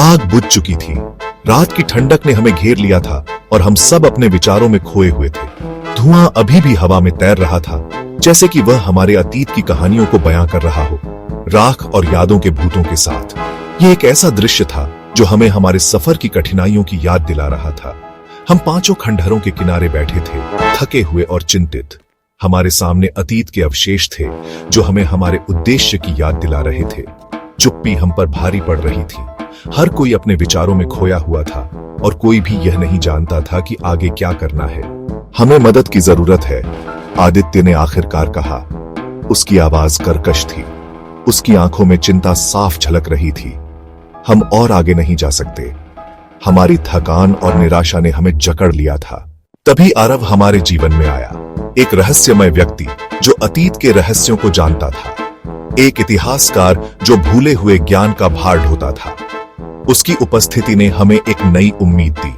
आग बुझ चुकी थी। रात की ठंडक ने हमें घेर लिया था और हम सब अपने विचारों में खोए हुए थे। धुआं अभी भी हवा में तैर रहा था, जैसे कि वह हमारे अतीत की कहानियों को बयां कर रहा हो, राख और यादों के भूतों के साथ। ये एक ऐसा दृश्य था जो हमें हमारे सफर की कठिनाइयों की याद दिला रहा था। हम पांचों खंडहरों के किनारे बैठे थे, थके हुए और चिंतित। हमारे सामने अतीत के अवशेष थे जो हमें हमारे उद्देश्य की याद दिला रहे थे। चुप्पी हम पर भारी पड़ रही थी। हर कोई अपने विचारों में खोया हुआ था और कोई भी यह नहीं जानता था कि आगे क्या करना है। हमें मदद की जरूरत है, आदित्य ने आखिरकार कहा। उसकी आवाज कर्कश थी, उसकी आंखों में चिंता साफ झलक रही थी। हम और आगे नहीं जा सकते। हमारी थकान और निराशा ने हमें जकड़ लिया था। तभी आरव हमारे जीवन में आया, एक रहस्यमय व्यक्ति जो अतीत के रहस्यों को जानता था, एक इतिहासकार जो भूले हुए ज्ञान का भार ढोता था। उसकी उपस्थिति ने हमें एक नई उम्मीद दी।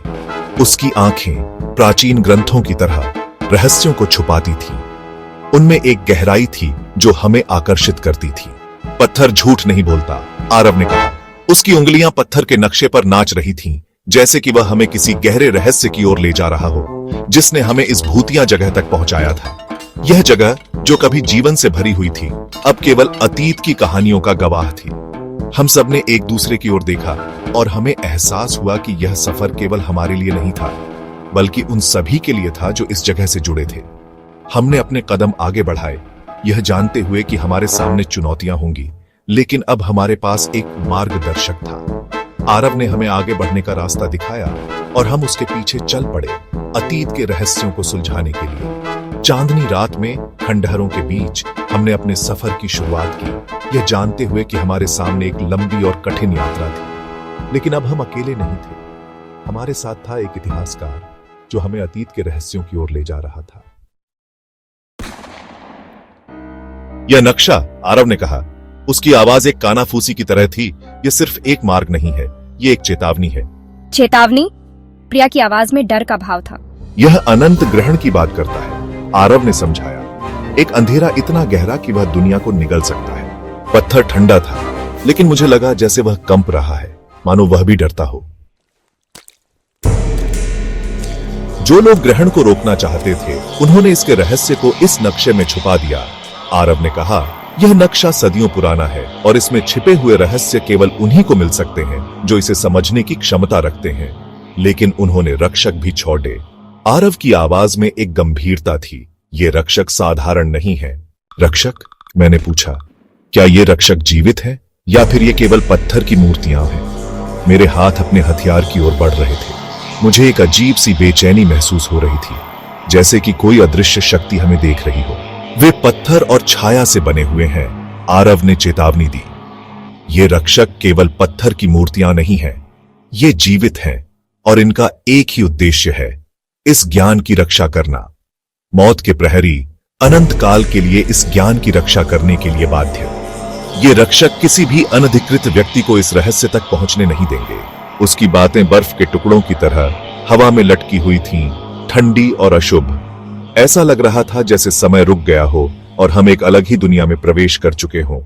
उसकी आंखें प्राचीन ग्रंथों की तरह रहस्यों को छुपाती थीं। उनमें एक गहराई थी जो हमें आकर्षित करती थी। पत्थर झूठ नहीं बोलता, आरव ने कहा। उसकी उंगलियां पत्थर के नक्शे पर नाच रही थीं, जैसे कि वह हमें किसी गहरे रहस्य की ओर ले जा रहा हो, जिसने हमें इस भूतिया जगह तक पहुंचाया था। यह जगह जो कभी जीवन से भरी हुई थी, अब केवल अतीत की कहानियों का गवाह थी। हम सब ने एक दूसरे की ओर देखा और हमें एहसास हुआ कि यह सफर केवल हमारे लिए नहीं था, बल्कि उन सभी के लिए था जो इस जगह से जुड़े थे। हमने अपने कदम आगे बढ़ाए, यह जानते हुए कि हमारे सामने चुनौतियां होंगी, लेकिन अब हमारे पास एक मार्गदर्शक था। आरव ने हमें आगे बढ़ने का रास्ता दिखाया और हम उसके पीछे चल पड़े, अतीत के रहस्यों को सुलझाने के लिए। चांदनी रात में खंडहरों के बीच हमने अपने सफर की शुरुआत की, यह जानते हुए कि हमारे सामने एक लंबी और कठिन यात्रा थी। लेकिन अब हम अकेले नहीं थे। हमारे साथ था एक इतिहासकार जो हमें अतीत के रहस्यों की ओर ले जा रहा था। यह नक्शा, आरव ने कहा। उसकी आवाज एक कानाफूसी की तरह थी। यह सिर्फ एक मार्ग नहीं है, यह एक चेतावनी है। चेतावनी? प्रिया की आवाज में डर का भाव था। यह अनंत ग्रहण की बात करता है, आरव ने समझाया। एक अंधेरा इतना गहरा कि वह दुनिया को निगल सकता है। पत्थर ठंडा था, लेकिन मुझे लगा जैसे वह कंप रहा है, मानो वह भी डरता हो। जो लोग ग्रहण को रोकना चाहते थे, उन्होंने इसके रहस्य को इस नक्शे में छुपा दिया, आरव ने कहा। यह नक्शा सदियों पुराना है और इसमें छिपे हुए रहस्य केवल उन्हीं को मिल सकते हैं जो इसे समझने की क्षमता रखते हैं। लेकिन उन्होंने रक्षक भी छोड़े। आरव की आवाज में एक गंभीरता थी। ये रक्षक साधारण नहीं है। रक्षक? मैंने पूछा। क्या ये रक्षक जीवित है या फिर ये केवल पत्थर की मूर्तियां हैं? मेरे हाथ अपने हथियार की ओर बढ़ रहे थे। मुझे एक अजीब सी बेचैनी महसूस हो रही थी, जैसे कि कोई अदृश्य शक्ति हमें देख रही हो। वे पत्थर और छाया से बने हुए हैं, आरव ने चेतावनी दी। ये रक्षक केवल पत्थर की मूर्तियां नहीं हैं, ये जीवित हैं और इनका एक ही उद्देश्य है, इस ज्ञान की रक्षा करना। मौत के प्रहरी अनंत काल के लिए इस ज्ञान की रक्षा करने के लिए बाध्य। ये रक्षक किसी भी अनधिकृत व्यक्ति को इस रहस्य तक पहुंचने नहीं देंगे। उसकी बातें बर्फ के टुकड़ों की तरह हवा में लटकी हुई थीं, ठंडी और अशुभ। ऐसा लग रहा था जैसे समय रुक गया हो और हम एक अलग ही दुनिया में प्रवेश कर चुके हों।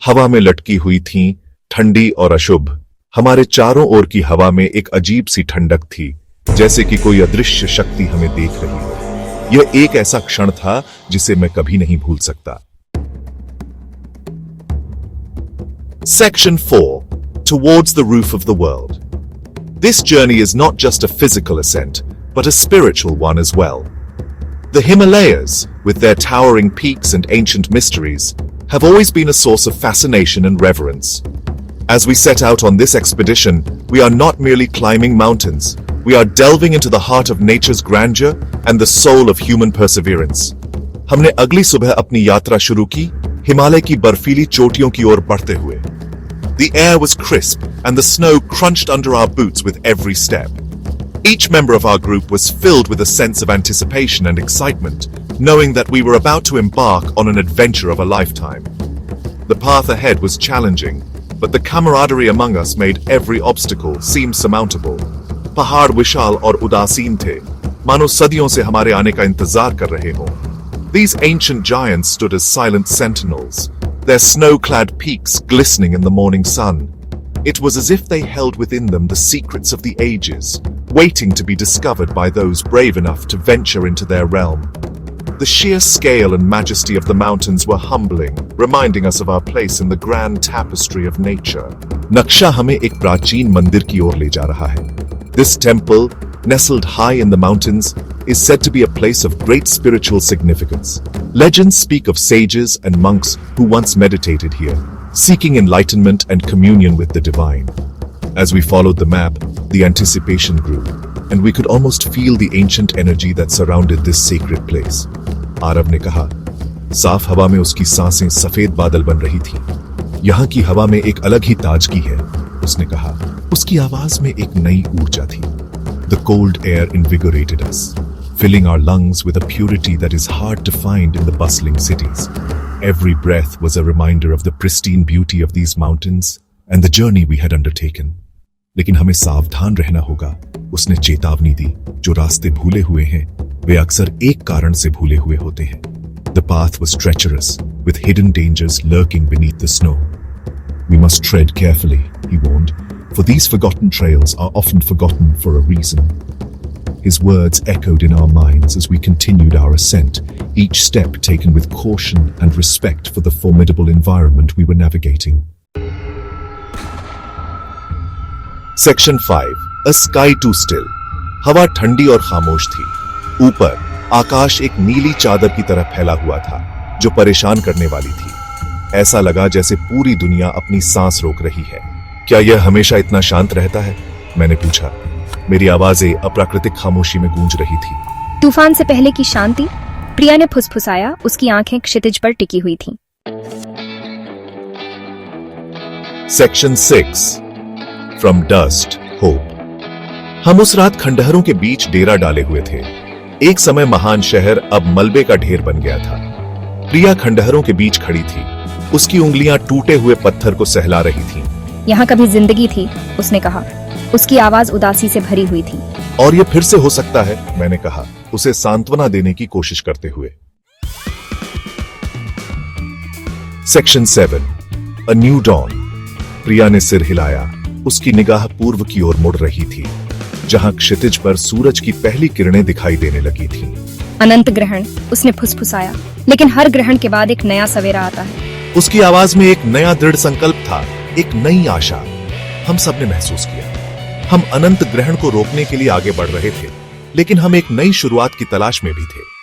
हवा में लटकी हुई थीं, ठंडी और अशुभ। हमारे चारों ओर की हवा में एक अजीब सी ठंडक थी, जैसे कि कोई अदृश्य शक्ति हमें देख रही हो। यह एक ऐसा क्षण था जिसे मैं कभी नहीं भूल सकता। Section 4. Towards the Roof of the World. This journey is not just a physical ascent, but a spiritual one as well. The Himalayas, with their towering peaks and ancient mysteries, have always been a source of fascination and reverence. As we set out on this expedition, we are not merely climbing mountains, we are delving into the heart of nature's grandeur and the soul of human perseverance. हमने अगली सुबह अपनी यात्रा शुरू की, हिमालय की बर्फीली चोटियों की ओर बढ़ते हुए। The air was crisp and the snow crunched under our boots with every step. Each member of our group was filled with a sense of anticipation and excitement, knowing that we were about to embark on an adventure of a lifetime. The path ahead was challenging, but the camaraderie among us made every obstacle seem surmountable. पहाड़ विशाल और उदासीन थे, मानो सदियों से हमारे आने का इंतजार कर रहे हों। These ancient giants stood as silent sentinels, their snow-clad peaks glistening in the morning sun. It was as if they held within them the secrets of the ages, waiting to be discovered by those brave enough to venture into their realm. The sheer scale and majesty of the mountains were humbling, reminding us of our place in the grand tapestry of nature. नक्शा हमें एक प्राचीन मंदिर की ओर ले जा रहा है. This temple, nestled high in the mountains, is said to be a place of great spiritual significance. Legends speak of sages and monks who once meditated here, seeking enlightenment and communion with the divine. As we followed the map, the anticipation grew, and we could almost feel the ancient energy that surrounded this sacred place. Aarav ने कहा, साफ हवा में उसकी सांसें सफेद बादल बन रही थी. यहाँ की हवा में एक अलग ही ताजगी है, उसने कहा. उसकी आवाज में एक नई ऊर्जा थी. The cold air invigorated us, filling our lungs with a purity that is hard to find in the bustling cities. Every breath was a reminder of the pristine beauty of these mountains and the journey we had undertaken. लेकिन हमें सावधान रहना होगा, उसने चेतावनी दी. जो रास्ते भूले हुए हैं, वे अक्सर एक कारण से भूले हुए होते हैं. The path was treacherous, with hidden dangers lurking beneath the snow. We must tread carefully, he warned, for these forgotten trails are often forgotten for a reason. His words echoed in our minds as we continued our ascent, each step taken with caution and respect for the formidable environment we were navigating. Section 5. A sky too still. हवा ठंडी और खामोश थी. ऊपर आकाश एक नीली चादर की तरह फैला हुआ था, जो परेशान करने वाली थी. ऐसा लगा जैसे पूरी दुनिया अपनी सांस रोक रही है. क्या यह हमेशा इतना शांत रहता है? मैंने पूछा. मेरी आवाजें अप्राकृतिक खामोशी में गूंज रही थी. तूफान से पहले की शांति, प्रिया ने फुसफुसाया. उसकी आंखें क्षितिज पर टिकी हुई थीं. Section 6. From dust, hope. हम उस रात खंडहरों के बीच डेरा डाले हुए थे. एक समय महान शहर अब मलबे का ढेर बन गया था. प्रिया खंडहरों के बीच खड़ी थी. उसकी उंगलियां टूटे हुए पत्थर को सहला रही थीं. यहाँ कभी जिंदगी थी, उसने कहा. उसकी आवाज उदासी से भरी हुई थी. और यह फिर से हो सकता है, मैंने कहा, उसे सांत्वना देने की कोशिश करते हुए. Section 7. A new dawn. प्रिया ने सिर हिलाया. उसकी निगाह पूर्व की ओर मुड़ रही थी, जहां क्षितिज पर सूरज की पहली किरणें दिखाई देने लगी थीं. अनंत ग्रहण, उसने फुसफुसाया. लेकिन हर ग्रहण के बाद एक नया सवेरा आता है. उसकी आवाज में एक नया दृढ़ संकल्प था, एक नई आशा. हम सब ने महसूस किया. हम अनंत ग्रहण को रोकने के लिए आगे बढ़ रहे थे, लेकिन हम एक नई शुरुआत की तलाश में भी थे.